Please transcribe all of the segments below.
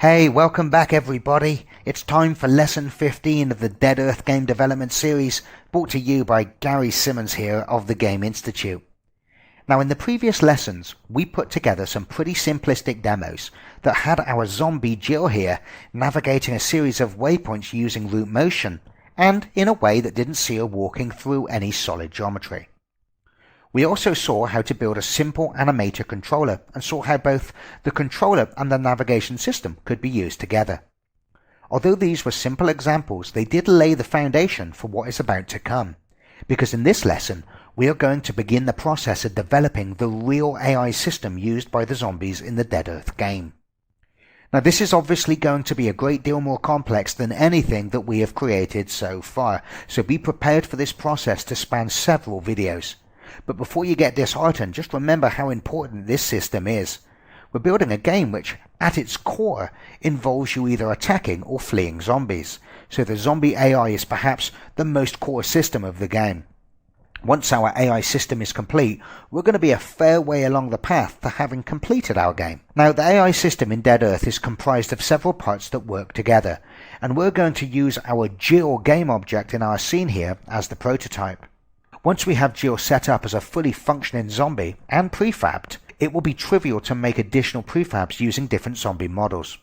Hey, welcome back everybody. It's time for lesson 15 of the Dead Earth game development series, brought to you by Gary Simmons here of the Game Institute. Now, in the previous lessons, we put together some pretty simplistic demos that had our zombie Jill here navigating a series of waypoints using root motion, and in a way that didn't see her walking through any solid geometry. We also saw how to build a simple animator controller and saw how both the controller and the navigation system could be used together. Although these were simple examples, they did lay the foundation for what is about to come, because in this lesson we are going to begin the process of developing the real AI system used by the zombies in the Dead Earth game. Now, this is obviously going to be a great deal more complex than anything that we have created so far, so be prepared for this process to span several videos. But before you get disheartened, just remember how important this system is. We're building a game which, at its core, involves you either attacking or fleeing zombies, so the zombie AI is perhaps the most core system of the game. Once our AI system is complete, we're going to be a fair way along the path to having completed our game. Now, the AI system in Dead Earth is comprised of several parts that work together, and we're going to use our Jill game object in our scene here as the prototype. Once we have Jill set up as a fully functioning zombie and prefabbed, it will be trivial to make additional prefabs using different zombie models.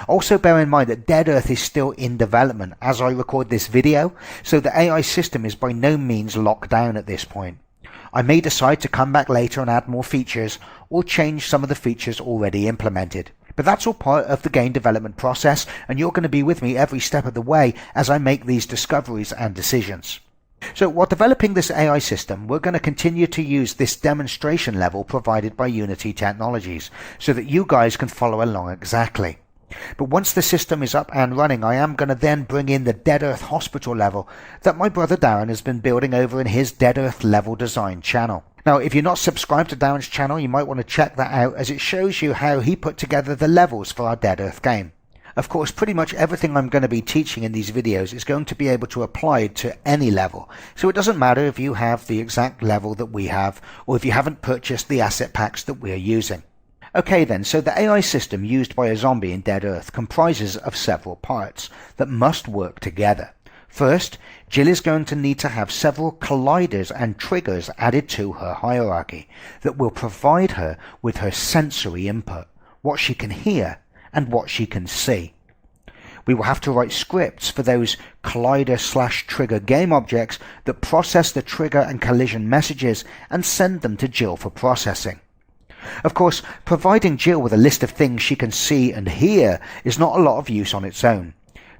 Also bear in mind that Dead Earth is still in development as I record this video, so the AI system is by no means locked down at this point. I may decide to come back later and add more features or change some of the features already implemented. But that's all part of the game development process, and you're going to be with me every step of the way as I make these discoveries and decisions. So while developing this AI system, we're going to continue to use this demonstration level provided by Unity Technologies so that you guys can follow along exactly. But once the system is up and running, I am going to then bring in the Dead Earth Hospital level that my brother Darren has been building over in his Dead Earth level design channel. Now, if you're not subscribed to Darren's channel, you might want to check that out as it shows you how he put together the levels for our Dead Earth game. Of course, pretty much everything I'm going to be teaching in these videos is going to be able to apply to any level, so it doesn't matter if you have the exact level that we have or if you haven't purchased the asset packs that we're using. Okay then, so the AI system used by a zombie in Dead Earth comprises of several parts that must work together. First, Jill is going to need to have several colliders and triggers added to her hierarchy that will provide her with her sensory input, what she can hear and what she can see. We will have to write scripts for those collider/trigger game objects that process the trigger and collision messages and send them to Jill for processing. Of course, providing Jill with a list of things she can see and hear is not a lot of use on its own.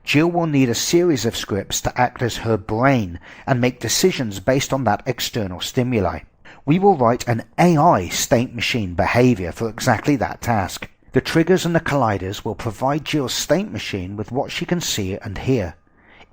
Jill will need a series of scripts to act as her brain and make decisions based on that external stimuli. We will write an AI state machine behavior for exactly that task. The triggers and the colliders will provide Jill's state machine with what she can see and hear.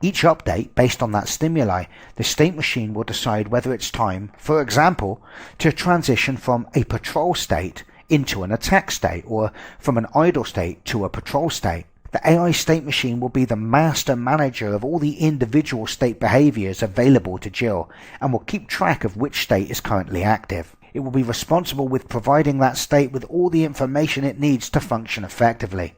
Each update based on that stimuli, the state machine will decide whether it's time, for example, to transition from a patrol state into an attack state, or from an idle state to a patrol state. The AI state machine will be the master manager of all the individual state behaviors available to Jill, and will keep track of which state is currently active. It will be responsible with providing that state with all the information it needs to function effectively.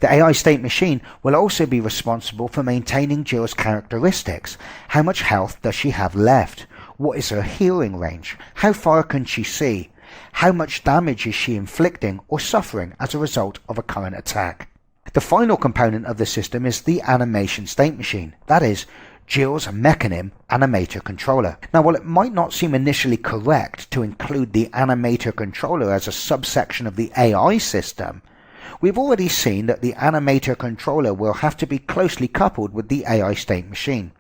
The AI state machine will also be responsible for maintaining Jill's characteristics. How much health does she have left? What is her hearing range? How far can she see? How much damage is she inflicting or suffering as a result of a current attack? The final component of the system is the animation state machine, that is, Jill's Mechanim animator controller. Now, while it might not seem initially correct to include the animator controller as a subsection of the AI system, we've already seen that the animator controller will have to be closely coupled with the AI state machine.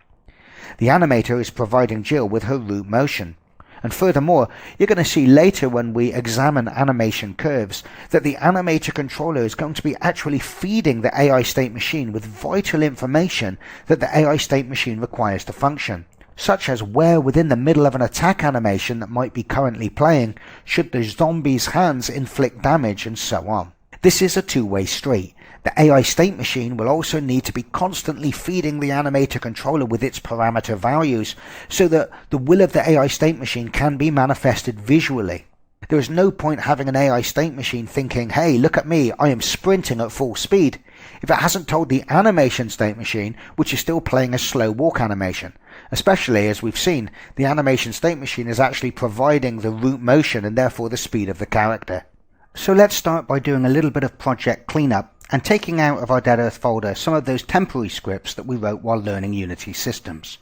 The animator is providing Jill with her root motion. And furthermore, you're going to see later when we examine animation curves that the animator controller is going to be actually feeding the AI state machine with vital information that the AI state machine requires to function, such as where within the middle of an attack animation that might be currently playing should the zombie's hands inflict damage, and so on. This is a two-way street. The AI state machine will also need to be constantly feeding the animator controller with its parameter values so that the will of the AI state machine can be manifested visually. There is no point having an AI state machine thinking, hey, look at me, I am sprinting at full speed, if it hasn't told the animation state machine, which is still playing a slow walk animation. Especially, as we've seen, the animation state machine is actually providing the root motion and therefore the speed of the character. So let's start by doing a little bit of project cleanup and taking out of our Dead Earth folder some of those temporary scripts that we wrote while learning Unity systems.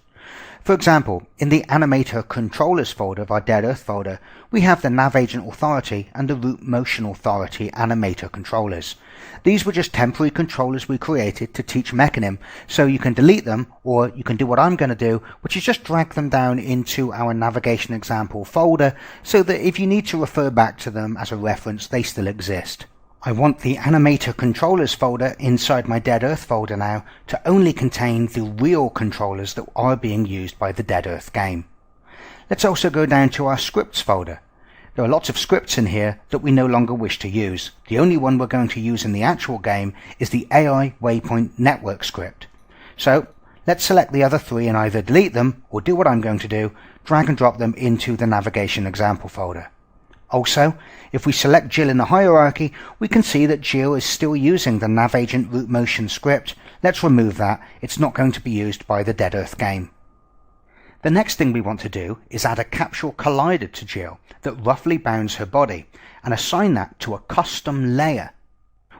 For example, in the Animator Controllers folder of our Dead Earth folder, we have the Nav Agent Authority and the Root Motion Authority Animator controllers. These were just temporary controllers we created to teach Mechanim, so you can delete them, or you can do what I'm going to do, which is just drag them down into our Navigation Example folder, so that if you need to refer back to them as a reference, they still exist. I want the Animator Controllers folder inside my Dead Earth folder now to only contain the real controllers that are being used by the Dead Earth game. Let's also go down to our Scripts folder. There are lots of scripts in here that we no longer wish to use. The only one we're going to use in the actual game is the AI Waypoint Network script. So let's select the other three and either delete them or do what I'm going to do, drag and drop them into the Navigation Example folder. Also, if we select Jill in the hierarchy, we can see that Jill is still using the Nav Agent Root Motion script. Let's remove that. It's not going to be used by the Dead Earth game. The next thing we want to do is add a capsule collider to Jill that roughly bounds her body and assign that to a custom layer.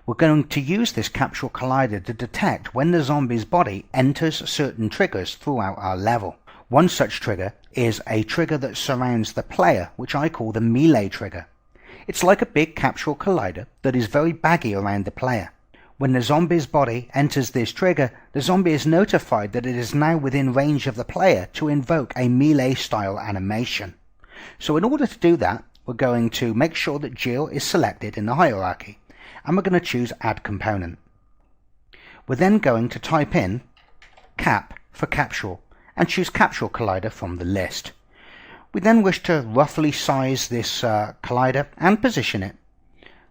We're going to use this capsule collider to detect when the zombie's body enters certain triggers throughout our level. One such trigger is a trigger that surrounds the player, which I call the melee trigger. It's like a big capsule collider that is very baggy around the player. When the zombie's body enters this trigger, the zombie is notified that it is now within range of the player to invoke a melee style animation. So in order to do that, we're going to make sure that Jill is selected in the hierarchy, and we're going to choose Add Component. We're then going to type in cap for capsule and choose Capsule Collider from the list. We then wish to roughly size this collider and position it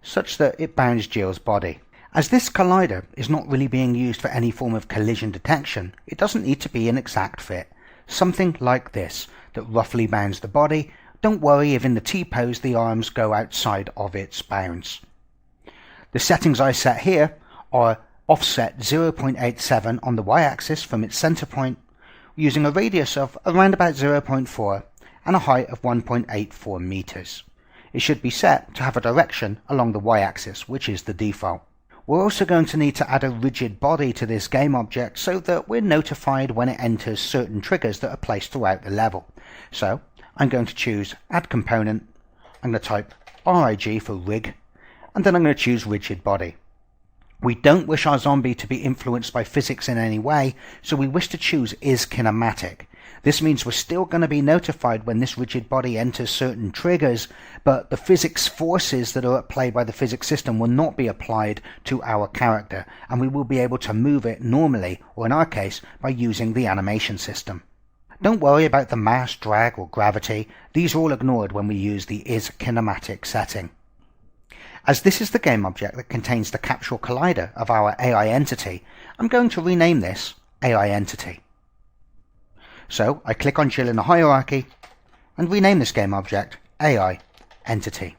such that it bounds Jill's body. As this collider is not really being used for any form of collision detection, it doesn't need to be an exact fit. Something like this that roughly bounds the body. Don't worry if in the T-pose the arms go outside of its bounds. The settings I set here are offset 0.87 on the y-axis from its center point, using a radius of around about 0.4 and a height of 1.84 meters. It should be set to have a direction along the y-axis, which is the default. We're also going to need to add a rigid body to this game object so that we're notified when it enters certain triggers that are placed throughout the level. So I'm going to choose Add Component, I'm going to type RIG for rig, and then I'm going to choose rigid body. We don't wish our zombie to be influenced by physics in any way, so we wish to choose Is Kinematic. This means we're still going to be notified when this rigid body enters certain triggers, but the physics forces that are at play by the physics system will not be applied to our character, and we will be able to move it normally, or in our case, by using the animation system. Don't worry about the mass, drag, or gravity. These are all ignored when we use the Is Kinematic setting. As this is the game object that contains the capsule collider of our AI entity, I'm going to rename this AI Entity. So I click on Jill in the hierarchy and rename this game object AI Entity.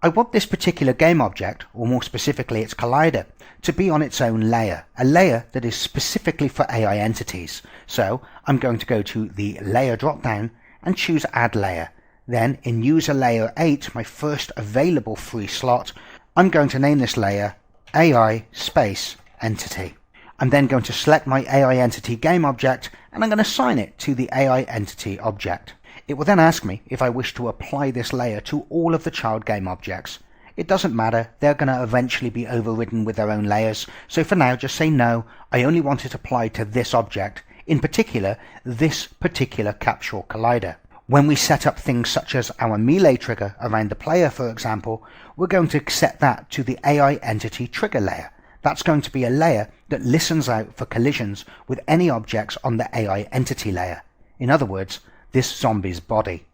I want this particular game object, or more specifically its collider, to be on its own layer, a layer that is specifically for AI entities. So I'm going to go to the Layer drop-down and choose Add Layer. Then in User Layer 8, my first available free slot, I'm going to name this layer AI Space Entity. I'm then going to select my AI Entity game object and I'm going to assign it to the AI Entity object. It will then ask me if I wish to apply this layer to all of the child game objects. It doesn't matter, they're going to eventually be overridden with their own layers, so for now just say no, I only want it applied to this object, in particular this particular capsule collider. When we set up things such as our melee trigger around the player, for example, we're going to set that to the AI Entity trigger layer. That's going to be a layer that listens out for collisions with any objects on the AI Entity layer. In other words, this zombie's body.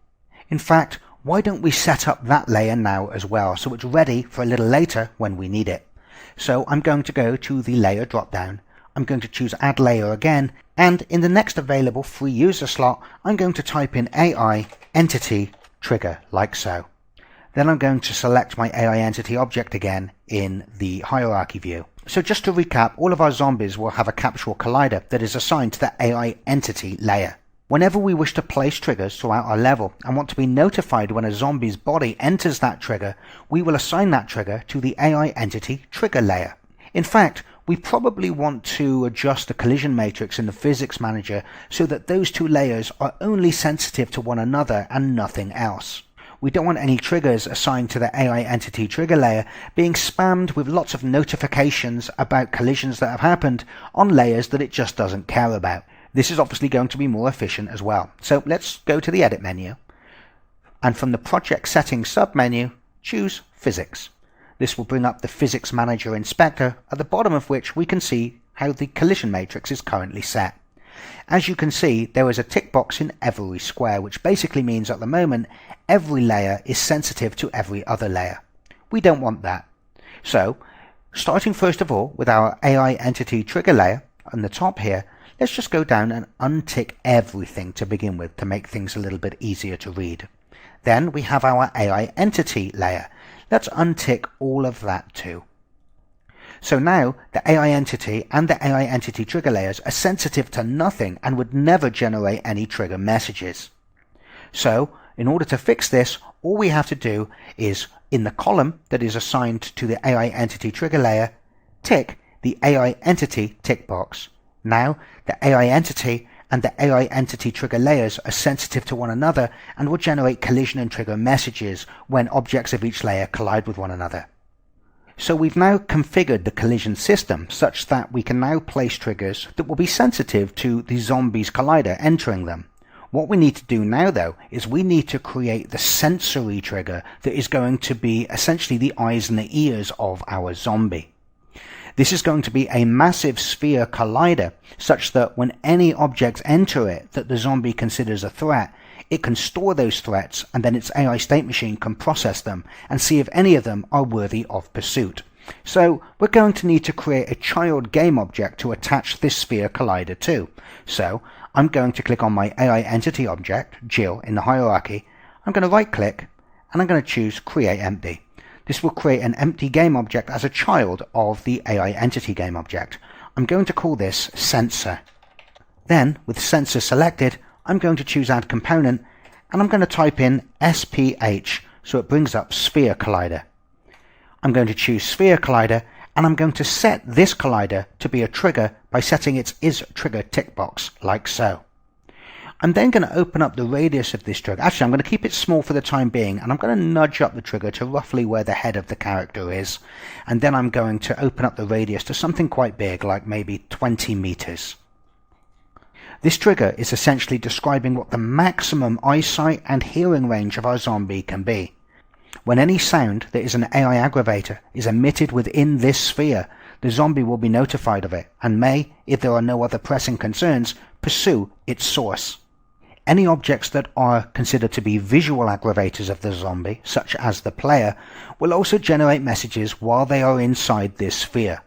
In fact, why don't we set up that layer now as well, so it's ready for a little later when we need it. So I'm going to go to the Layer drop-down. I'm going to choose Add Layer again, and in the next available free user slot, I'm going to type in AI Entity Trigger, like so. Then I'm going to select my AI entity object again in the hierarchy view. So just to recap, all of our zombies will have a capsule collider that is assigned to the AI entity layer. Whenever we wish to place triggers throughout our level and want to be notified when a zombie's body enters that trigger, we will assign that trigger to the AI entity trigger layer. In fact, we probably want to adjust the collision matrix in the physics manager so that those two layers are only sensitive to one another and nothing else. We don't want any triggers assigned to the AI entity trigger layer being spammed with lots of notifications about collisions that have happened on layers that it just doesn't care about. This is obviously going to be more efficient as well. So let's go to the edit menu, and from the project settings submenu, choose physics. This will bring up the physics manager inspector, at the bottom of which we can see how the collision matrix is currently set. As you can see, there is a tick box in every square, which basically means at the moment every layer is sensitive to every other layer. We don't want that. So, starting first of all with our AI entity trigger layer on the top here, let's just go down and untick everything to begin with to make things a little bit easier to read. Then we have our AI entity layer. Let's untick all of that too. So now the AI entity and the AI entity trigger layers are sensitive to nothing and would never generate any trigger messages. So in order to fix this, all we have to do is, in the column that is assigned to the AI entity trigger layer, tick the AI entity tick box. Now the AI entity and the AI entity trigger layers are sensitive to one another and will generate collision and trigger messages when objects of each layer collide with one another. So we've now configured the collision system such that we can now place triggers that will be sensitive to the zombie's collider entering them. What we need to do now though is we need to create the sensory trigger that is going to be essentially the eyes and the ears of our zombie. This is going to be a massive sphere collider such that when any objects enter it that the zombie considers a threat, it can store those threats and then its AI state machine can process them and see if any of them are worthy of pursuit. So we're going to need to create a child game object to attach this sphere collider to. So I'm going to click on my AI entity object, Jill, in the hierarchy. I'm going to right click and I'm going to choose create empty. This will create an empty game object as a child of the AI entity game object. I'm going to call this sensor. Then with sensor selected, I'm going to choose add component and I'm going to type in SPH so it brings up sphere collider. I'm going to choose sphere collider and I'm going to set this collider to be a trigger by setting its is trigger tick box like so. I'm then going to open up the radius of this trigger. Actually, I'm going to keep it small for the time being and I'm going to nudge up the trigger to roughly where the head of the character is, and then I'm going to open up the radius to something quite big, like maybe 20 meters. This trigger is essentially describing what the maximum eyesight and hearing range of our zombie can be. When any sound that is an AI aggravator is emitted within this sphere, the zombie will be notified of it and may, if there are no other pressing concerns, pursue its source. Any objects that are considered to be visual aggravators of the zombie, such as the player, will also generate messages while they are inside this sphere.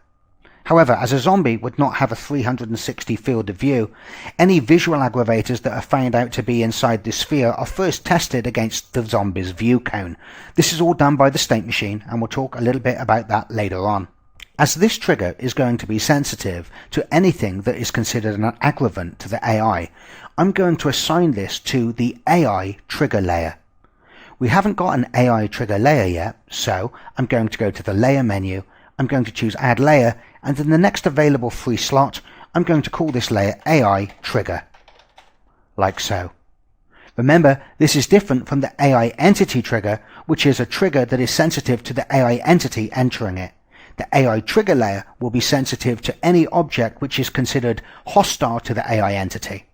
However, as a zombie would not have a 360 field of view, any visual aggravators that are found out to be inside this sphere are first tested against the zombie's view cone. This is all done by the state machine, and we'll talk a little bit about that later on. As this trigger is going to be sensitive to anything that is considered an aggravant to the AI, I'm going to assign this to the AI trigger layer. We haven't got an AI trigger layer yet, so I'm going to go to the layer menu, I'm going to choose add layer, and in the next available free slot, I'm going to call this layer AI trigger, like so. Remember, this is different from the AI entity trigger, which is a trigger that is sensitive to the AI entity entering it. The AI trigger layer will be sensitive to any object which is considered hostile to the AI entity.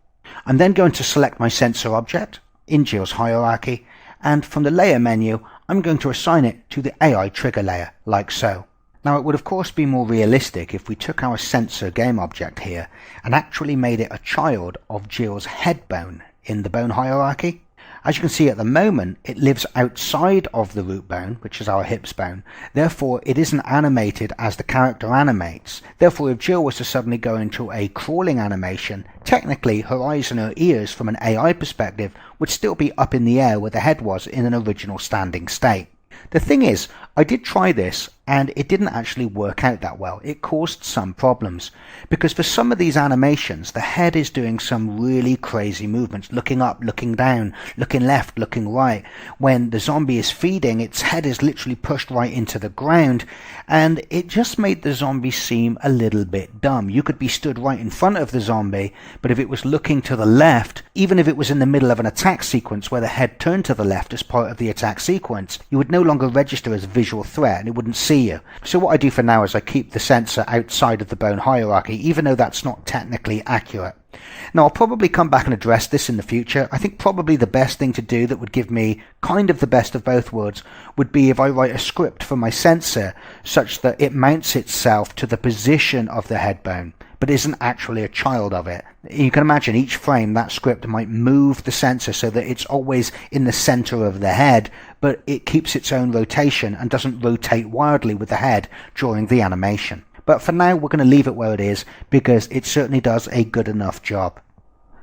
I'm then going to select my sensor object in Jill's hierarchy, and from the layer menu, I'm going to assign it to the AI trigger layer, like so. Now it would of course be more realistic if we took our sensor game object here and actually made it a child of Jill's head bone in the bone hierarchy. As you can see at the moment, it lives outside of the root bone, which is our hips bone. Therefore, it isn't animated as the character animates. Therefore, if Jill was to suddenly go into a crawling animation, technically her eyes and her ears from an AI perspective would still be up in the air where the head was in an original standing state. The thing is, I did try this and it didn't actually work out that well. It caused some problems because for some of these animations, the head is doing some really crazy movements, looking up, looking down, looking left, looking right. When the zombie is feeding, its head is literally pushed right into the ground, and it just made the zombie seem a little bit dumb. You could be stood right in front of the zombie, but if it was looking to the left, even if it was in the middle of an attack sequence where the head turned to the left as part of the attack sequence, you would no longer register as a visual threat and it wouldn't see you. So what I do for now is I keep the sensor outside of the bone hierarchy, even though that's not technically accurate. Now I'll probably come back and address this in the future. I think probably the best thing to do that would give me kind of the best of both worlds would be if I write a script for my sensor such that it mounts itself to the position of the head bone, but isn't actually a child of it. You can imagine each frame that script might move the sensor so that it's always in the center of the head, but it keeps its own rotation and doesn't rotate wildly with the head during the animation. But for now we're going to leave it where it is because it certainly does a good enough job.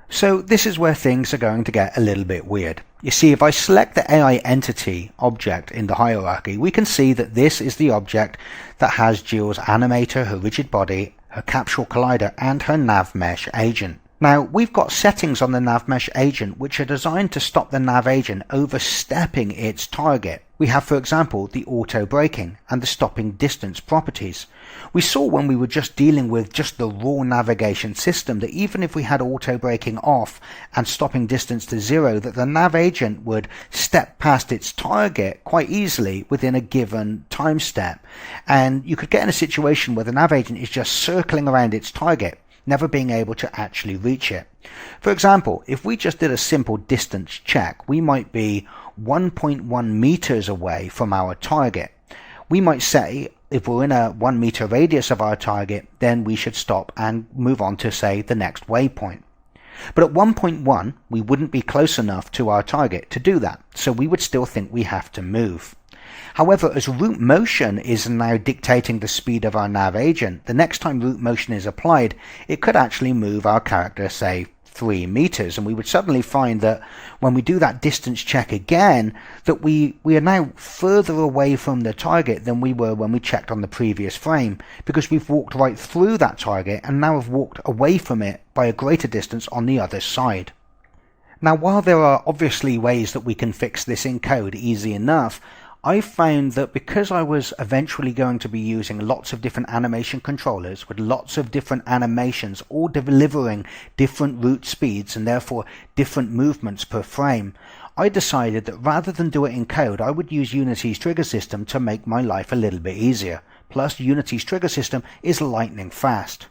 So this is where things are going to get a little bit weird. You see, if I select the AI entity object in the hierarchy, we can see that this is the object that has Jill's animator, her rigid body, her capsule collider, and her nav mesh agent. Now, we've got settings on the nav mesh agent which are designed to stop the nav agent overstepping its target. We have, for example, the auto braking and the stopping distance properties. We saw when we were just dealing with just the raw navigation system that even if we had auto braking off and stopping distance to 0, that the nav agent would step past its target quite easily within a given time step. And you could get in a situation where the nav agent is just circling around its target, never being able to actually reach it. For example, if we just did a simple distance check, we might be 1.1 meters away from our target. We might say if we're in a 1 meter radius of our target, then we should stop and move on to, say, the next waypoint. But at 1.1, we wouldn't be close enough to our target to do that, so we would still think we have to move. However, as root motion is now dictating the speed of our nav agent, the next time root motion is applied, it could actually move our character, say, 3 meters, and we would suddenly find that when we do that distance check again, that we are now further away from the target than we were when we checked on the previous frame, because we've walked right through that target and now have walked away from it by a greater distance on the other side. Now, while there are obviously ways that we can fix this in code easy enough, I found that because I was eventually going to be using lots of different animation controllers with lots of different animations, all delivering different root speeds and therefore different movements per frame, I decided that rather than do it in code, I would use Unity's trigger system to make my life a little bit easier. Plus, Unity's trigger system is lightning fast.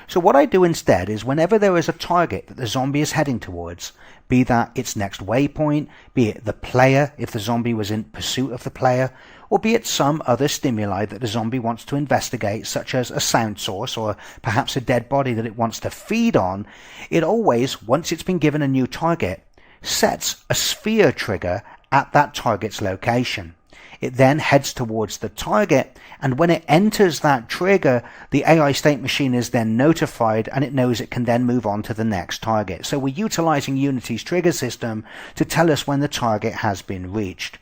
So what I do instead is whenever there is a target that the zombie is heading towards, be that its next waypoint, be it the player if the zombie was in pursuit of the player, or be it some other stimuli that the zombie wants to investigate, such as a sound source or perhaps a dead body that it wants to feed on, it always, once it's been given a new target, sets a sphere trigger at that target's location. It then heads towards the target, and when it enters that trigger, the AI state machine is then notified and it knows it can then move on to the next target. So we're utilizing Unity's trigger system to tell us when the target has been reached.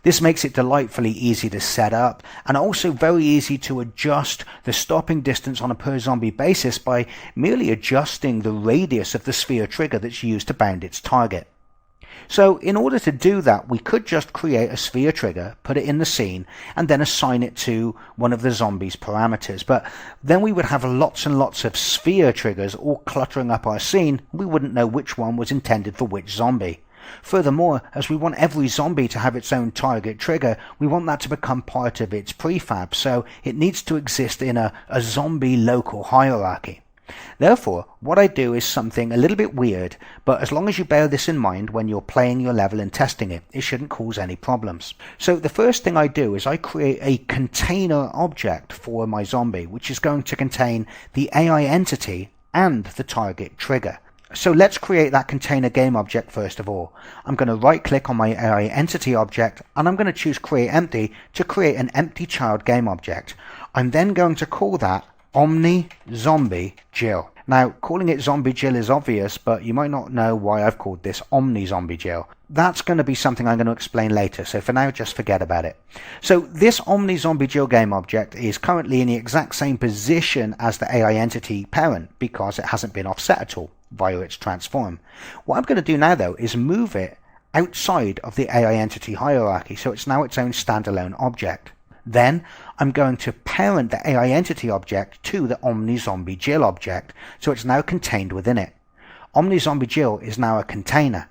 This makes it delightfully easy to set up and also very easy to adjust the stopping distance on a per zombie basis by merely adjusting the radius of the sphere trigger that's used to bound its target. So in order to do that, we could just create a sphere trigger, put it in the scene, and then assign it to one of the zombie's parameters. But then we would have lots and lots of sphere triggers all cluttering up our scene. We wouldn't know which one was intended for which zombie. Furthermore, as we want every zombie to have its own target trigger, we want that to become part of its prefab, so it needs to exist in a zombie local hierarchy. Therefore, what I do is something a little bit weird, but as long as you bear this in mind when you're playing your level and testing it, it shouldn't cause any problems. So the first thing I do is I create a container object for my zombie, which is going to contain the AI entity and the target trigger. So let's create that container game object first of all. I'm going to right click on my AI entity object and I'm going to choose create empty to create an empty child game object. I'm then going to call that Omni Zombie Jill. Now, calling it Zombie Jill is obvious, but you might not know why I've called this Omni Zombie Jill. That's going to be something I'm going to explain later, so for now just forget about it. So this Omni Zombie Jill game object is currently in the exact same position as the AI entity parent because it hasn't been offset at all via its transform. What I'm going to do now though is move it outside of the AI entity hierarchy, so it's now its own standalone object. Then I'm going to parent the AI entity object to the Omni Zombie Jill object, so it's now contained within it. Omni Zombie Jill is now a container.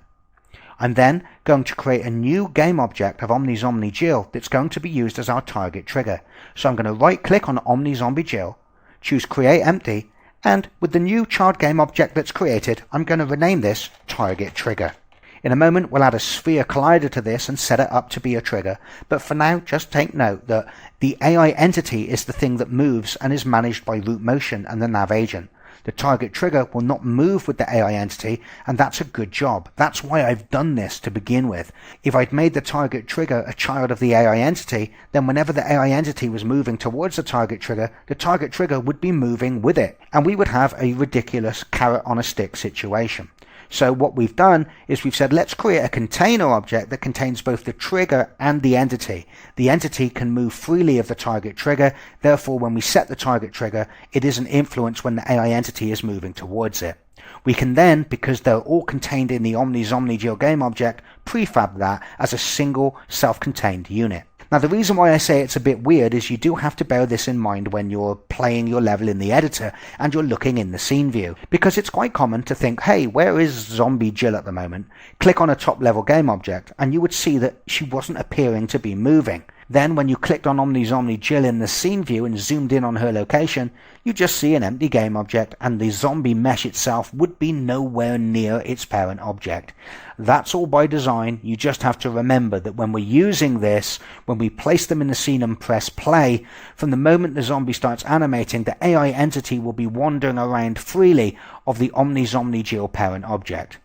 I'm then going to create a new game object of Omni Zombie Jill that's going to be used as our target trigger. So I'm going to right click on Omni Zombie Jill, choose Create Empty, and with the new child game object that's created, I'm going to rename this Target Trigger. In a moment we'll add a sphere collider to this and set it up to be a trigger, but for now just take note that the AI entity is the thing that moves and is managed by root motion and the nav agent. The target trigger will not move with the AI entity, and that's a good job. That's why I've done this to begin with. If I'd made the target trigger a child of the AI entity, then whenever the AI entity was moving towards the target trigger would be moving with it, and we would have a ridiculous carrot on a stick situation. So what we've done is we've said let's create a container object that contains both the trigger and the entity. The entity can move freely of the target trigger, therefore when we set the target trigger it isn't influenced when the AI entity is moving towards it. We can then, because they're all contained in the Omni Zombie Jill game object, prefab that as a single self-contained unit. Now the reason why I say it's a bit weird is you do have to bear this in mind when you're playing your level in the editor and you're looking in the scene view, because it's quite common to think, hey, where is Zombie Jill at the moment? Click on a top level game object and you would see that she wasn't appearing to be moving. Then when you clicked on Omni Zombie Jill in the scene view and zoomed in on her location, you just see an empty game object and the zombie mesh itself would be nowhere near its parent object. That's all by design. You just have to remember that when we're using this, when we place them in the scene and press play, from the moment the zombie starts animating, the AI entity will be wandering around freely of the Omni Zombie Jill parent object.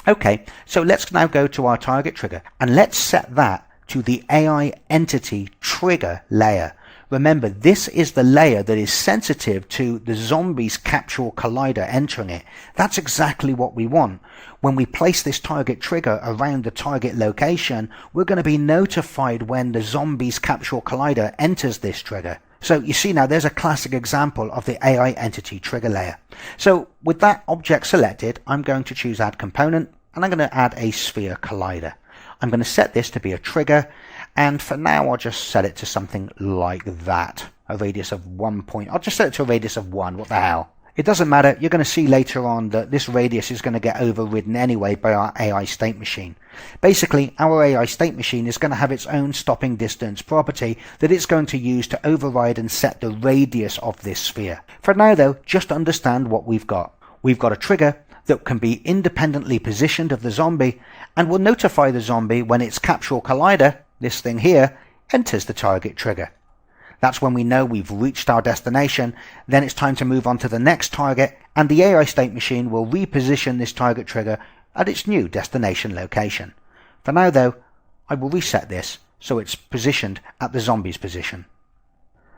Okay, so let's now go to our target trigger and let's set that to the AI entity trigger layer. Remember, this is the layer that is sensitive to the zombie's capsule collider entering it. That's exactly what we want. When we place this target trigger around the target location, we're going to be notified when the zombie's capsule collider enters this trigger. So you see now there's a classic example of the AI entity trigger layer. So with that object selected, I'm going to choose Add Component and I'm going to add a sphere collider. I'm going to set this to be a trigger, and for now I'll just set it to something like that. A radius of 1 point. I'll just set it to a radius of 1. What the hell? It doesn't matter. You're going to see later on that this radius is going to get overridden anyway by our AI state machine. Basically, our AI state machine is going to have its own stopping distance property that it's going to use to override and set the radius of this sphere. For now though, just understand what we've got. We've got a trigger that can be independently positioned of the zombie and will notify the zombie when its capsule collider, this thing here, enters the target trigger. That's when we know we've reached our destination. Then it's time to move on to the next target, and the AI state machine will reposition this target trigger at its new destination location. For now though, I will reset this so it's positioned at the zombie's position.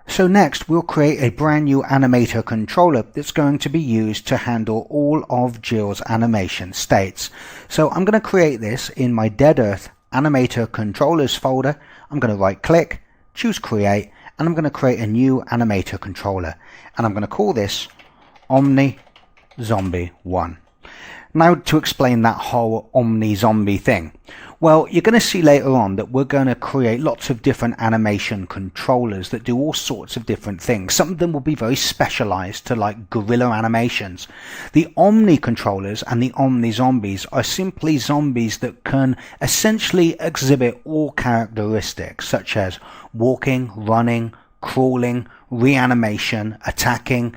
So next we'll create a brand new animator controller that's going to be used to handle all of Jill's animation states. So I'm going to create this in my Dead Earth animator controllers folder. I'm going to right click, choose create, and I'm going to create a new animator controller, and I'm going to call this Omni Zombie 1. Now to explain that whole Omni Zombie thing. Well, you're going to see later on that we're going to create lots of different animation controllers that do all sorts of different things. Some of them will be very specialized to like guerrilla animations. The Omni controllers and the Omni zombies are simply zombies that can essentially exhibit all characteristics such as walking, running, crawling, reanimation, attacking,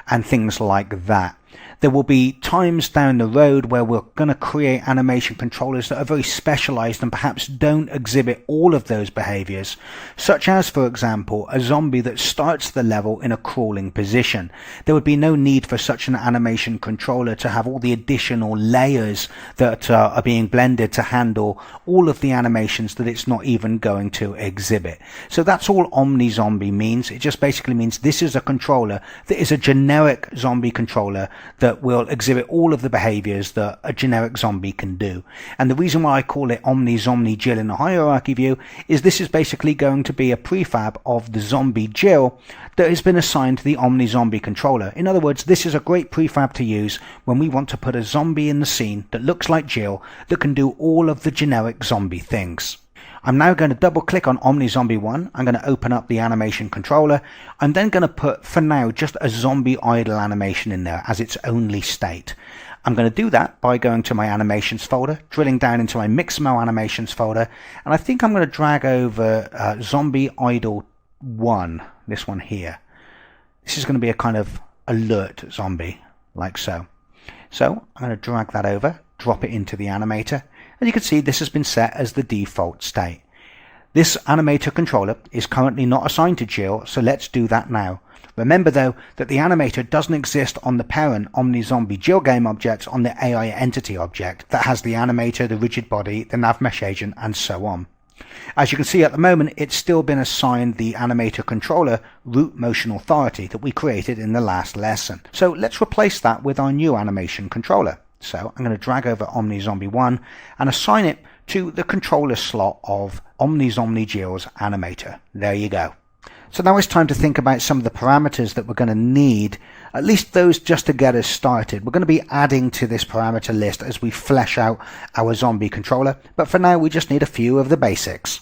and things like that. There will be times down the road where we're going to create animation controllers that are very specialized and perhaps don't exhibit all of those behaviors, such as, for example, a zombie that starts the level in a crawling position. There would be no need for such an animation controller to have all the additional layers that are being blended to handle all of the animations that it's not even going to exhibit. So that's all OmniZombie means. It just basically means this is a controller that is a generic zombie controller that will exhibit all of the behaviors that a generic zombie can do. And the reason why I call it OmniZombie Jill in a hierarchy view is this is basically going to be a prefab of the zombie Jill that has been assigned to the OmniZombie controller. In other words, this is a great prefab to use when we want to put a zombie in the scene that looks like Jill that can do all of the generic zombie things. I'm now going to double click on OmniZombie 1. I'm going to open up the animation controller. I'm then going to put, for now, just a zombie idle animation in there as its only state. I'm going to do that by going to my animations folder, drilling down into my Mixamo animations folder, and I think I'm going to drag over zombie idle 1, this one here. This is going to be a kind of alert zombie, like so. So I'm going to drag that over, drop it into the animator, and you can see this has been set as the default state. This animator controller is currently not assigned to Jill, so let's do that now. Remember though that the animator doesn't exist on the parent OmniZombie Jill game object on the AI entity object that has the animator, the rigid body, the nav mesh agent, and so on. As you can see at the moment, it's still been assigned the animator controller root motion authority that we created in the last lesson. So let's replace that with our new animation controller. So I'm going to drag over OmniZombie 1 and assign it to the controller slot of OmniZombie Jill's animator. There you go. So now it's time to think about some of the parameters that we're going to need, at least those just to get us started. We're going to be adding to this parameter list as we flesh out our zombie controller, but for now we just need a few of the basics.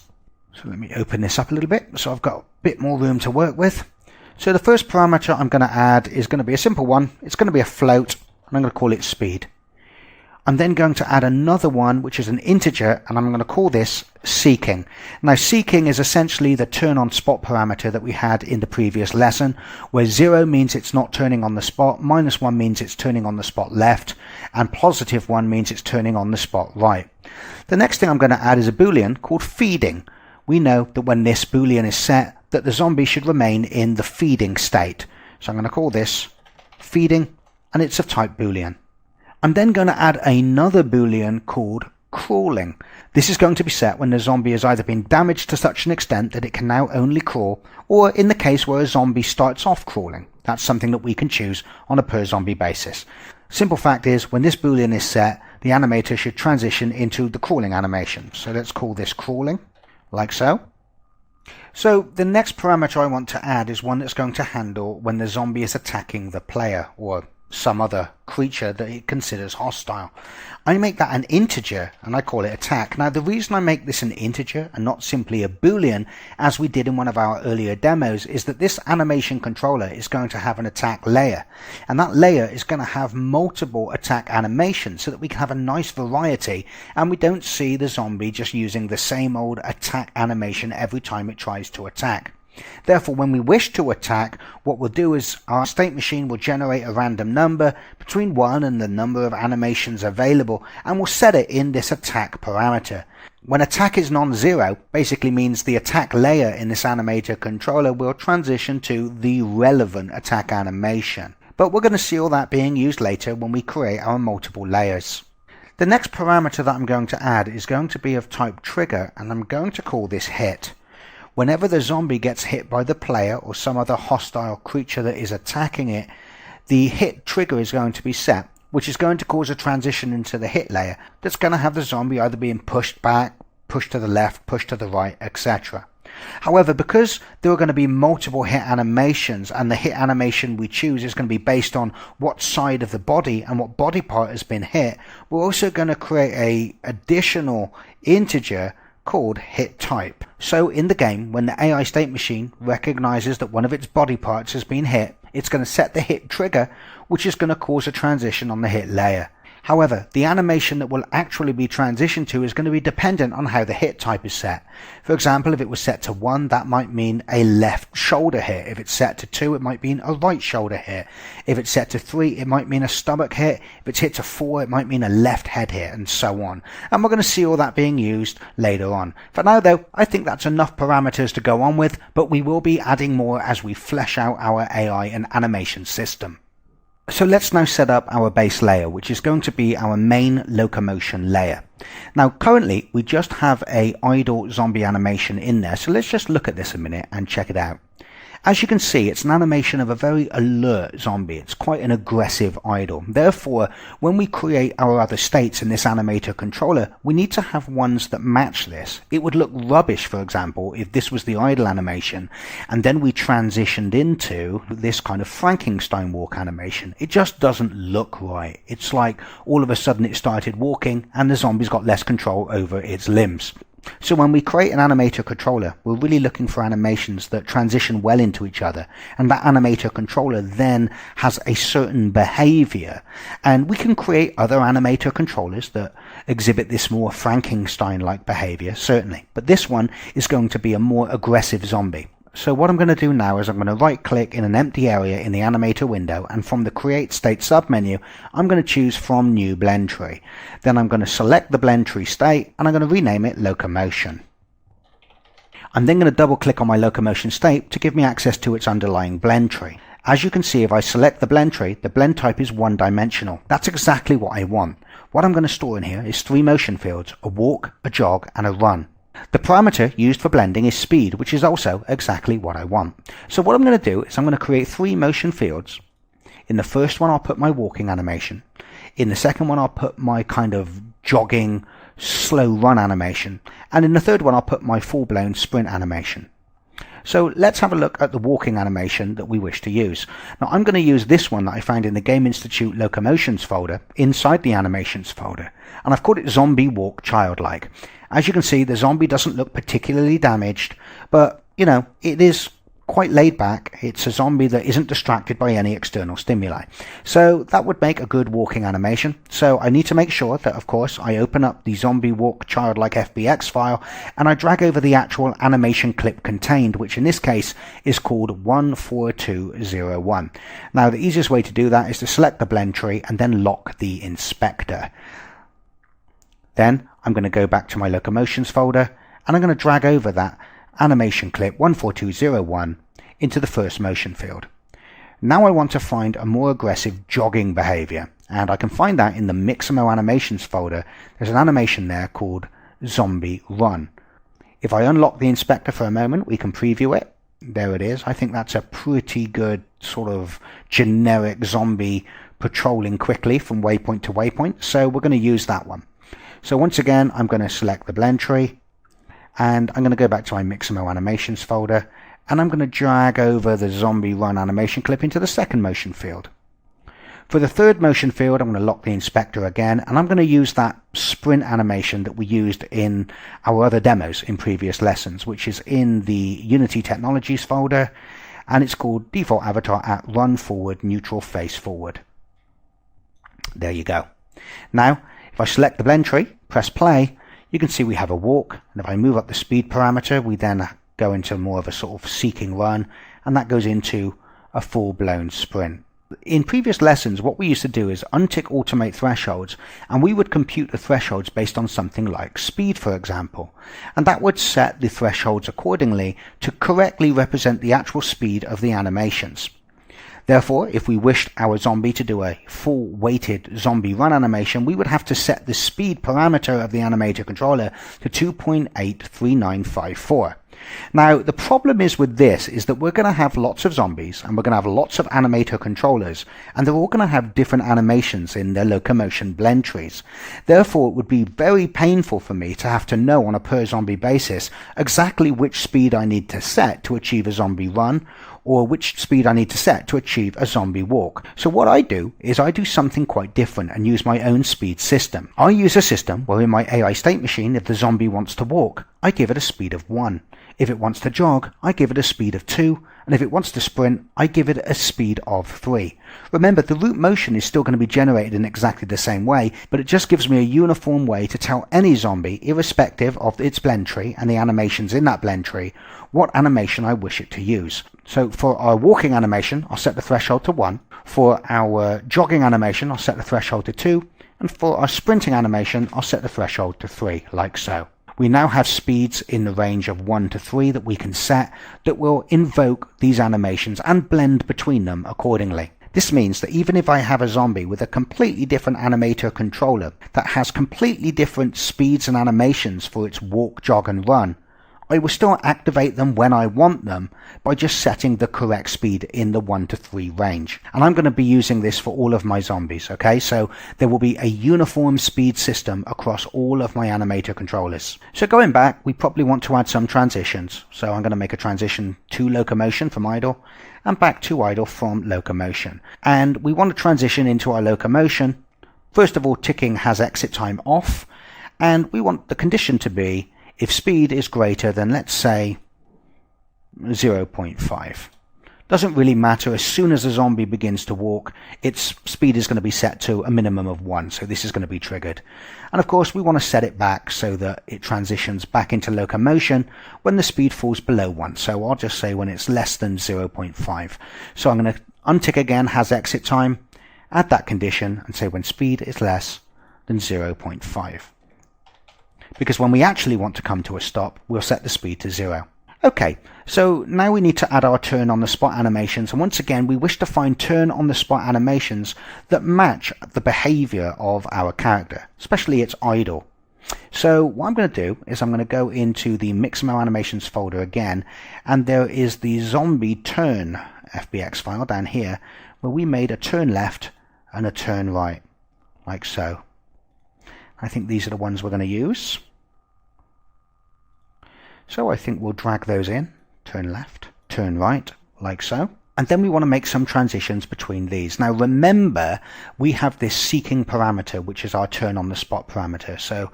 So let me open this up a little bit so I've got a bit more room to work with. So the first parameter I'm going to add is going to be a simple one. It's going to be a float, and I'm going to call it speed. I'm then going to add another one, which is an integer, and I'm going to call this seeking. Now, seeking is essentially the turn on spot parameter that we had in the previous lesson, where 0 means it's not turning on the spot, -1 means it's turning on the spot left, and +1 means it's turning on the spot right. The next thing I'm going to add is a boolean called feeding. We know that when this boolean is set, that the zombie should remain in the feeding state. So I'm going to call this feeding, and it's of type boolean. I'm then going to add another boolean called crawling. This is going to be set when the zombie has either been damaged to such an extent that it can now only crawl, or in the case where a zombie starts off crawling. That's something that we can choose on a per zombie basis. Simple fact is, when this boolean is set, the animator should transition into the crawling animation. So let's call this crawling, like so. So the next parameter I want to add is one that's going to handle when the zombie is attacking the player, or some other creature that it considers hostile. I make that an integer and I call it attack. Now the reason I make this an integer and not simply a boolean, as we did in one of our earlier demos, is that this animation controller is going to have an attack layer, and that layer is going to have multiple attack animations so that we can have a nice variety and we don't see the zombie just using the same old attack animation every time it tries to attack. Therefore, when we wish to attack, what we'll do is our state machine will generate a random number between 1 and the number of animations available, and we'll set it in this attack parameter. When attack is non-zero, basically means the attack layer in this animator controller will transition to the relevant attack animation. But we're going to see all that being used later when we create our multiple layers. The next parameter that I'm going to add is going to be of type trigger, and I'm going to call this hit. Whenever the zombie gets hit by the player or some other hostile creature that is attacking it, the hit trigger is going to be set, which is going to cause a transition into the hit layer that's going to have the zombie either being pushed back, pushed to the left, pushed to the right, etc. However, because there are going to be multiple hit animations and the hit animation we choose is going to be based on what side of the body and what body part has been hit, we're also going to create an additional integer called hit type. So in the game, when the AI state machine recognizes that one of its body parts has been hit, it's going to set the hit trigger, which is going to cause a transition on the hit layer. However, the animation that will actually be transitioned to is going to be dependent on how the hit type is set. For example, if it was set to 1, that might mean a left shoulder hit. If it's set to 2, it might mean a right shoulder hit. If it's set to 3, it might mean a stomach hit. If it's hit to 4, it might mean a left head hit, and so on. And we're going to see all that being used later on. For now though, I think that's enough parameters to go on with, but we will be adding more as we flesh out our AI and animation system. So let's now set up our base layer, which is going to be our main locomotion layer. Now currently we just have a idle zombie animation in there, so let's just look at this a minute and check it out. As you can see, it's an animation of a very alert zombie. It's quite an aggressive idle. Therefore, when we create our other states in this animator controller, we need to have ones that match this. It would look rubbish, for example, if this was the idle animation and then we transitioned into this kind of Frankenstein walk animation. It just doesn't look right. It's like all of a sudden it started walking and the zombie's got less control over its limbs. So when we create an animator controller, we're really looking for animations that transition well into each other, and that animator controller then has a certain behavior, and we can create other animator controllers that exhibit this more Frankenstein-like behavior, certainly, but this one is going to be a more aggressive zombie. So what I'm going to do now is I'm going to right click in an empty area in the animator window, and from the create state submenu I'm going to choose from new blend tree. Then I'm going to select the blend tree state and I'm going to rename it locomotion. I'm then going to double click on my locomotion state to give me access to its underlying blend tree. As you can see, if I select the blend tree, the blend type is one dimensional. That's exactly what I want. What I'm going to store in here is 3 motion fields: a walk, a jog and a run. The parameter used for blending is speed, which is also exactly what I want. So what I'm going to do is I'm going to create 3 motion fields. In the first one I'll put my walking animation. In the second one I'll put my kind of jogging, slow run animation. And in the third one I'll put my full-blown sprint animation. So let's have a look at the walking animation that we wish to use. Now I'm going to use this one that I found in the Game Institute Locomotions folder inside the Animations folder. And I've called it Zombie Walk Childlike. As you can see, the zombie doesn't look particularly damaged, but, you know, it is quite laid back. It's a zombie that isn't distracted by any external stimuli. So that would make a good walking animation. So I need to make sure that, of course, I open up the Zombie Walk Childlike FBX file and I drag over the actual animation clip contained, which in this case is called 14201. Now, the easiest way to do that is to select the blend tree and then lock the inspector. Then I'm going to go back to my locomotions folder and I'm going to drag over that animation clip 14201 into the first motion field. Now I want to find a more aggressive jogging behavior, and I can find that in the Mixamo animations folder. There's an animation there called Zombie Run. If I unlock the inspector for a moment, we can preview it. There it is. I think that's a pretty good sort of generic zombie patrolling quickly from waypoint to waypoint, so we're going to use that one. So once again, I'm going to select the blend tree and I'm going to go back to my Mixamo animations folder and I'm going to drag over the Zombie Run animation clip into the second motion field. For the third motion field, I'm going to lock the inspector again and I'm going to use that sprint animation that we used in our other demos in previous lessons, which is in the Unity Technologies folder, and it's called Default Avatar at Run Forward Neutral Face Forward. There you go. Now, if I select the blend tree, press play, you can see we have a walk, and if I move up the speed parameter, we then go into more of a sort of seeking run, and that goes into a full-blown sprint. In previous lessons, what we used to do is untick automate thresholds, and we would compute the thresholds based on something like speed, for example, and that would set the thresholds accordingly to correctly represent the actual speed of the animations. Therefore, if we wished our zombie to do a full weighted zombie run animation, we would have to set the speed parameter of the animator controller to 2.83954. Now, the problem is with this is that we're going to have lots of zombies and we're going to have lots of animator controllers, and they're all going to have different animations in their locomotion blend trees. Therefore, it would be very painful for me to have to know on a per zombie basis exactly which speed I need to set to achieve a zombie run, or which speed I need to set to achieve a zombie walk. So what I do is I do something quite different and use my own speed system. I use a system where in my AI state machine, if the zombie wants to walk, I give it a speed of 1. If it wants to jog, I give it a speed of 2, and if it wants to sprint, I give it a speed of 3. Remember, the root motion is still going to be generated in exactly the same way, but it just gives me a uniform way to tell any zombie, irrespective of its blend tree and the animations in that blend tree, what animation I wish it to use. So for our walking animation, I'll set the threshold to 1. For our jogging animation, I'll set the threshold to 2. And for our sprinting animation, I'll set the threshold to 3, like so. We now have speeds in the range of 1 to 3 that we can set that will invoke these animations and blend between them accordingly. This means that even if I have a zombie with a completely different animator controller that has completely different speeds and animations for its walk, jog and run, I will still activate them when I want them by just setting the correct speed in the 1 to 3 range. And I'm going to be using this for all of my zombies, okay? So there will be a uniform speed system across all of my animator controllers. So going back, we probably want to add some transitions. So I'm going to make a transition to locomotion from idle and back to idle from locomotion. And we want to transition into our locomotion. First of all, ticking has exit time off, and we want the condition to be if speed is greater than, let's say, 0.5. Doesn't really matter. As soon as a zombie begins to walk, its speed is going to be set to a minimum of 1, so this is going to be triggered. And of course, we want to set it back so that it transitions back into locomotion when the speed falls below 1. So I'll just say when it's less than 0.5. So I'm going to untick again, has exit time, add that condition, and say when speed is less than 0.5. Because when we actually want to come to a stop, we'll set the speed to 0. Okay, so now we need to add our turn on the spot animations, and once again we wish to find turn on the spot animations that match the behavior of our character, especially its idle. So what I'm going to do is I'm going to go into the Mixamo animations folder again, and there is the zombie turn FBX file down here where we made a turn left and a turn right, like so. I think these are the ones we're going to use. So I think we'll drag those in, turn left, turn right, like so. And then we want to make some transitions between these. Now remember, we have this seeking parameter, which is our turn on the spot parameter. So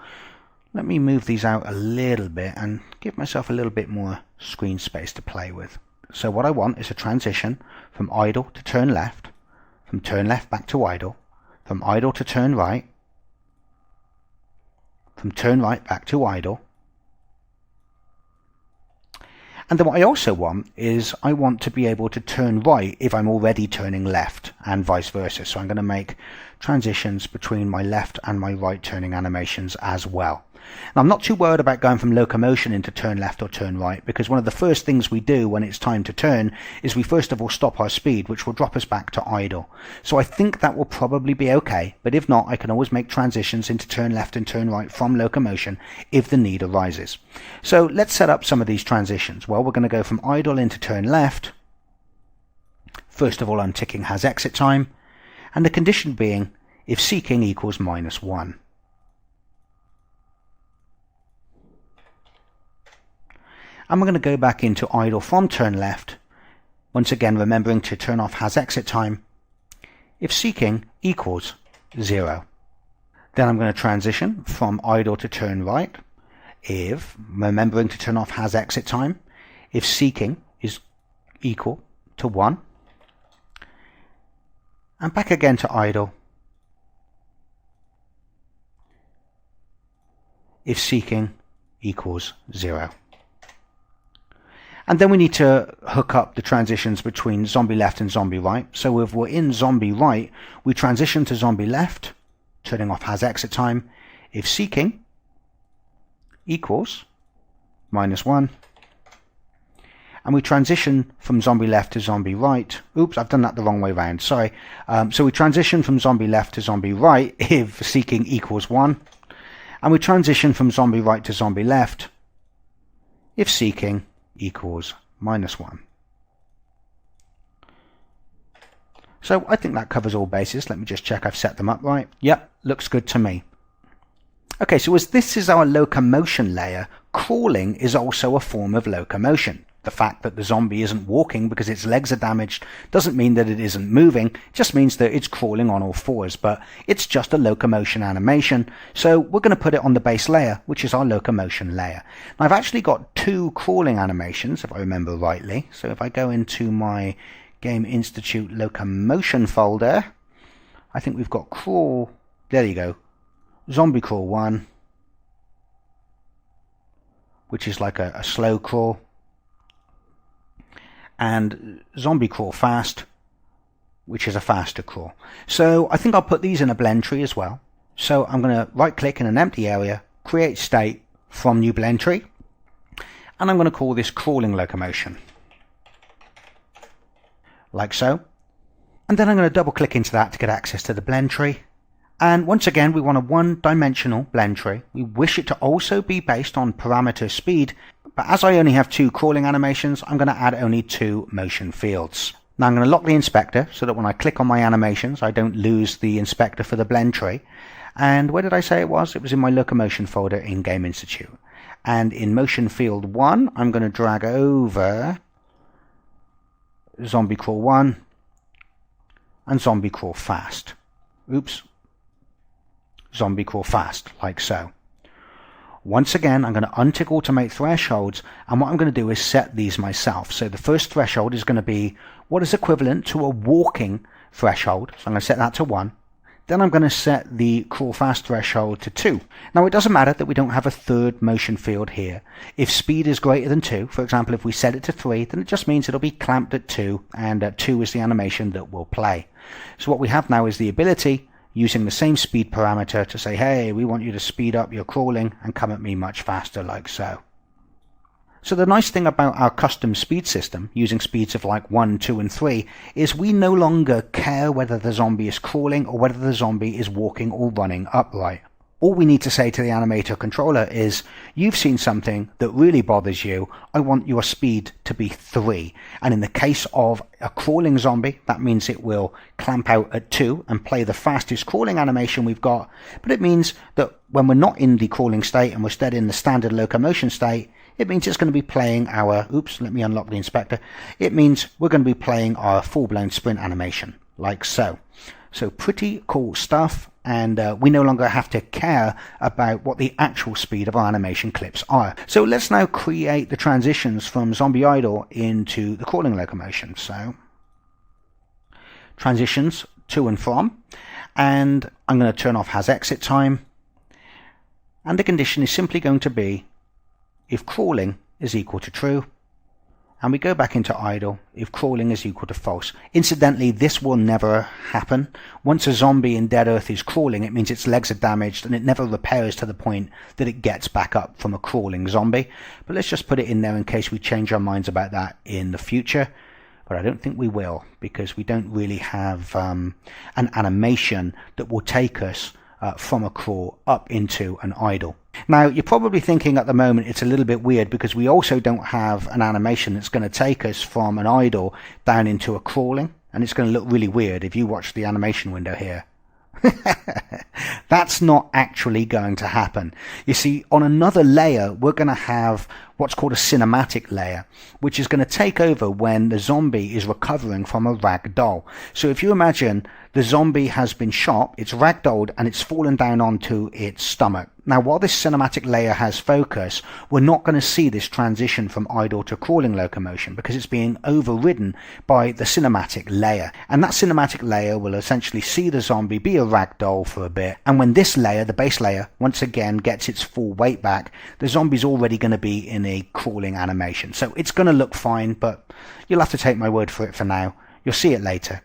let me move these out a little bit and give myself a little bit more screen space to play with. So what I want is a transition from idle to turn left, from turn left back to idle, from idle to turn right, from turn right back to idle. And then what I also want is I want to be able to turn right if I'm already turning left, and vice versa. So I'm going to make transitions between my left and my right turning animations as well. Now I'm not too worried about going from locomotion into turn left or turn right, because one of the first things we do when it's time to turn is we first of all stop our speed, which will drop us back to idle. So I think that will probably be okay, but if not, I can always make transitions into turn left and turn right from locomotion if the need arises. So let's set up some of these transitions. Well, we're going to go from idle into turn left. First of all, unticking has exit time, and the condition being if seeking equals -1. And we're going to go back into idle from turn left, once again remembering to turn off has exit time, if seeking equals 0. Then I'm going to transition from idle to turn right, if remembering to turn off has exit time, if seeking is equal to 1, and back again to idle, if seeking equals 0. And then we need to hook up the transitions between zombie left and zombie right. So if we're in zombie right, we transition to zombie left, turning off has exit time, if seeking equals -1. And we transition from zombie left to zombie right. Oops, I've done that the wrong way around, sorry. So we transition from zombie left to zombie right if seeking equals 1. And we transition from zombie right to zombie left if seeking equals -1. So I think that covers all bases. Let me just check I've set them up right. Yep, looks good to me. Okay, so as this is our locomotion layer, crawling is also a form of locomotion. the fact that the zombie isn't walking because its legs are damaged doesn't mean that it isn't moving, it just means that it's crawling on all fours, but it's just a locomotion animation, so we're going to put it on the base layer, which is our locomotion layer. Now I've actually got two crawling animations, if I remember rightly, so if I go into my Game Institute locomotion folder, I think we've got crawl, there you go, zombie crawl 1, which is like a slow crawl, and zombie crawl fast, which is a faster crawl. So I think I'll put these in a blend tree as well. So I'm going to right click in an empty area, create state from new blend tree, and I'm going to call this crawling locomotion, like so. And then I'm going to double click into that to get access to the blend tree. And once again, we want a one-dimensional blend tree. We wish it to also be based on parameter speed, but as I only have two crawling animations, I'm going to add only two motion fields. Now I'm going to lock the inspector so that when I click on my animations, I don't lose the inspector for the blend tree. And where did I say it was? It was in my locomotion folder in Game Institute. And in motion field 1, I'm going to drag over zombie crawl 1 and zombie crawl fast. Oops. Zombie crawl fast, like so. Once again, I'm going to untick automate thresholds, and what I'm going to do is set these myself. So the first threshold is going to be what is equivalent to a walking threshold. So I'm going to set that to 1. Then I'm going to set the crawl fast threshold to 2. Now it doesn't matter that we don't have a third motion field here. If speed is greater than 2, for example, if we set it to 3, then it just means it'll be clamped at 2, and 2 is the animation that will play. So what we have now is the ability, using the same speed parameter, to say, hey, we want you to speed up your crawling and come at me much faster, like so. So the nice thing about our custom speed system, using speeds of like 1, 2 and 3, is we no longer care whether the zombie is crawling or whether the zombie is walking or running upright. All we need to say to the animator controller is, you've seen something that really bothers you, I want your speed to be 3. And in the case of a crawling zombie, that means it will clamp out at 2 and play the fastest crawling animation we've got. But it means that when we're not in the crawling state and we're instead in the standard locomotion state, it means it's going to be playing our, oops, let me unlock the inspector. It means we're going to be playing our full-blown sprint animation, like so. So pretty cool stuff, and we no longer have to care about what the actual speed of our animation clips are. So let's now create the transitions from Zombie Idle into the crawling locomotion. So transitions to and from, and I'm going to turn off has exit time, and the condition is simply going to be if crawling is equal to true, and we go back into idle if crawling is equal to false. Incidentally, this will never happen. Once a zombie in Dead Earth is crawling, it means its legs are damaged and it never repairs to the point that it gets back up from a crawling zombie. But let's just put it in there in case we change our minds about that in the future. But I don't think we will, because we don't really have an animation that will take us from a crawl up into an idle. Now, you're probably thinking at the moment it's a little bit weird because we also don't have an animation that's going to take us from an idle down into a crawling, and it's going to look really weird if you watch the animation window here. That's not actually going to happen. You see, on another layer, we're going to have what's called a cinematic layer, which is going to take over when the zombie is recovering from a ragdoll. So if you imagine the zombie has been shot, it's ragdolled, and it's fallen down onto its stomach. Now, while this cinematic layer has focus, we're not going to see this transition from idle to crawling locomotion because it's being overridden by the cinematic layer. And that cinematic layer will essentially see the zombie be a ragdoll for a bit. And when this layer, the base layer, once again gets its full weight back, the zombie's already going to be in a crawling animation. So it's going to look fine, but you'll have to take my word for it for now. You'll see it later.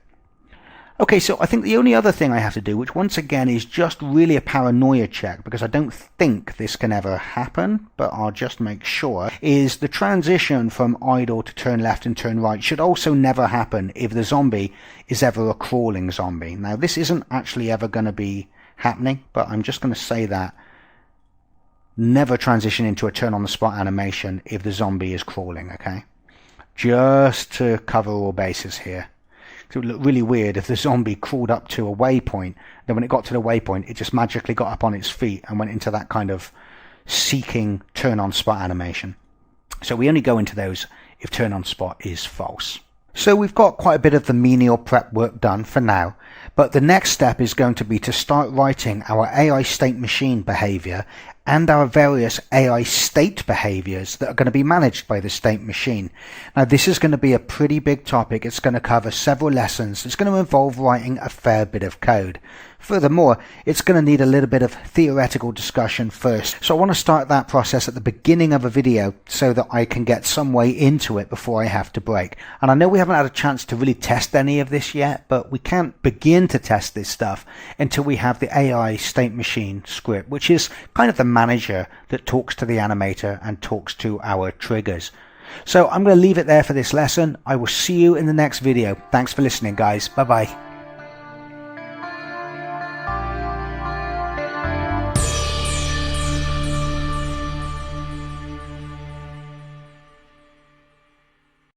Okay, so I think the only other thing I have to do, which once again is just really a paranoia check, because I don't think this can ever happen, but I'll just make sure, is the transition from idle to turn left and turn right should also never happen if the zombie is ever a crawling zombie. Now, this isn't actually ever going to be happening, but I'm just going to say that. Never transition into a turn on the spot animation if the zombie is crawling, okay? Just to cover all bases here. It would look really weird if the zombie crawled up to a waypoint, then when it got to the waypoint it just magically got up on its feet and went into that kind of seeking turn on spot animation. So we only go into those if turn on spot is false. So we've got quite a bit of the menial prep work done for now, but the next step is going to be to start writing our AI state machine behavior and our various AI state behaviors that are going to be managed by the state machine. Now this is going to be a pretty big topic. It's going to cover several lessons. It's going to involve writing a fair bit of code. Furthermore, it's going to need a little bit of theoretical discussion first. So I want to start that process at the beginning of a video so that I can get some way into it before I have to break. And I know we haven't had a chance to really test any of this yet, but we can't begin to test this stuff until we have the AI state machine script, which is kind of the manager that talks to the animator and talks to our triggers. So I'm going to leave it there for this lesson. I will see you in the next video. Thanks for listening, guys. Bye bye.